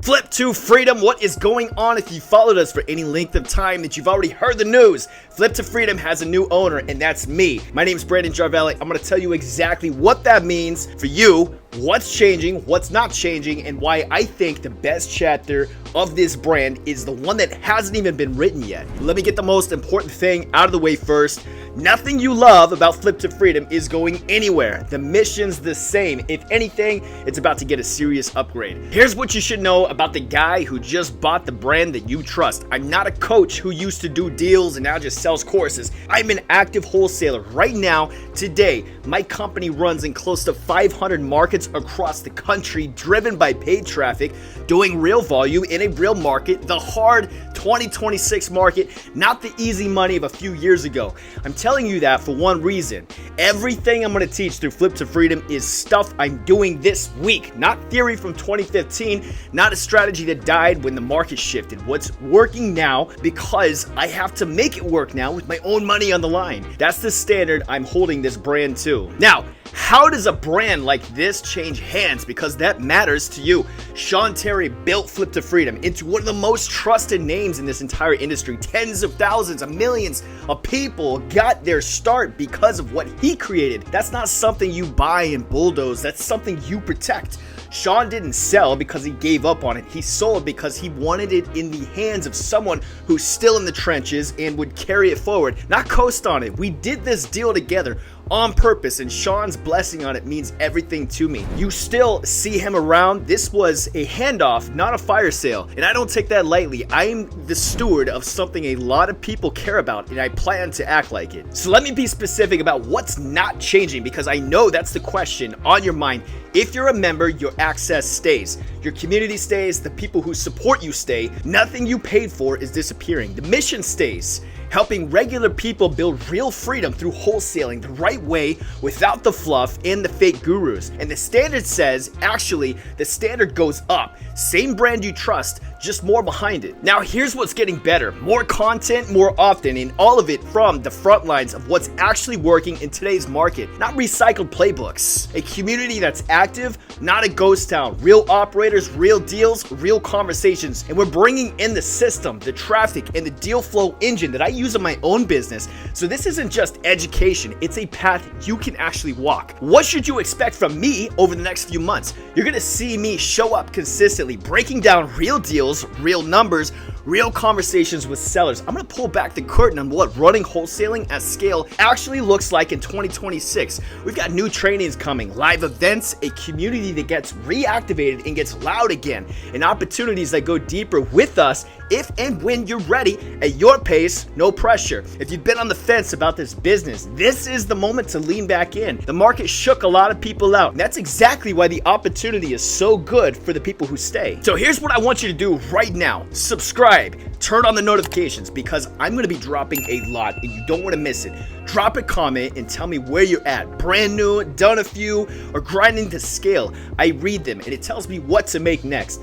Flip2Freedom, what is going on? If you followed us for any length of time, that you've already heard the news. Flip2Freedom has a new owner, and that's me. My name is Brandon Jarvelli. I'm going to tell you exactly what that means for you, what's changing, what's not changing, and why I think the best chapter of this brand is the one that hasn't even been written yet. Let me get the most important thing out of the way first. Nothing you love about Flip2Freedom is going anywhere. The mission's the same. If anything, it's about to get a serious upgrade. Here's what you should know about the guy who just bought the brand that you trust. I'm not a coach who used to do deals and now just sells courses. I'm an active wholesaler. Right now, today, my company runs in close to 500 markets across the country, driven by paid traffic, doing real volume in a real market, the hard 2026 market, not the easy money of a few years ago. I'm telling you that for one reason. Everything I'm going to teach through Flip2Freedom is stuff I'm doing this week, not theory from 2015, not a strategy that died when the market shifted. What's working now because I have to make it work now with my own money on the line. That's the standard I'm holding this brand to. Now, how does a brand like this change hands? Because that matters to you. Sean Terry built Flip2Freedom into one of the most trusted names in this entire industry. Tens of thousands of millions of people got their start because of what he created. That's not something you buy and bulldoze. That's something you protect. Sean didn't sell because he gave up on it. He sold because he wanted it in the hands of someone who's still in the trenches and would carry it forward, not coast on it. We did this deal together on purpose, and Sean's blessing on it means everything to me. You still see him around. This was a handoff, not a fire sale, and I don't take that lightly. I'm the steward of something a lot of people care about, and I plan to act like it. So let me be specific about what's not changing, because I know that's the question on your mind. If you're a member, your access stays. Your community stays. The people who support you stay. Nothing you paid for is disappearing. The mission stays. Helping regular people build real freedom through wholesaling the right way without the fluff and the fake gurus. And the standard says, actually, the standard goes up. Same brand you trust, just more behind it. Now here's what's getting better. More content, more often, and all of it from the front lines of what's actually working in today's market. Not recycled playbooks. A community that's active, not a ghost town. Real operators, real deals, real conversations. And we're bringing in the system, the traffic, and the deal flow engine that I use in my own business. So this isn't just education, it's a path you can actually walk. What should you expect from me over the next few months? You're gonna see me show up consistently, breaking down real deals, real numbers, real conversations with sellers. I'm gonna pull back the curtain on what running wholesaling at scale actually looks like in 2026. We've got new trainings coming, live events, a community that gets reactivated and gets loud again, and opportunities that go deeper with us if and when you're ready at your pace, no pressure. If you've been on the fence about this business, this is the moment to lean back in. The market shook a lot of people out, and that's exactly why the opportunity is so good for the people who stay. So here's what I want you to do right now. Subscribe, turn on the notifications, because I'm gonna be dropping a lot and you don't wanna miss it. Drop a comment and tell me where you're at. Brand new, done a few, or grinding to scale. I read them and it tells me what to make next.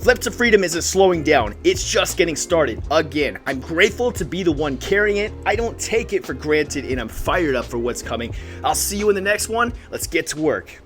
Flip2Freedom isn't slowing down, it's just getting started. Again, I'm grateful to be the one carrying it. I don't take it for granted, and I'm fired up for what's coming. I'll see you in the next one. Let's get to work.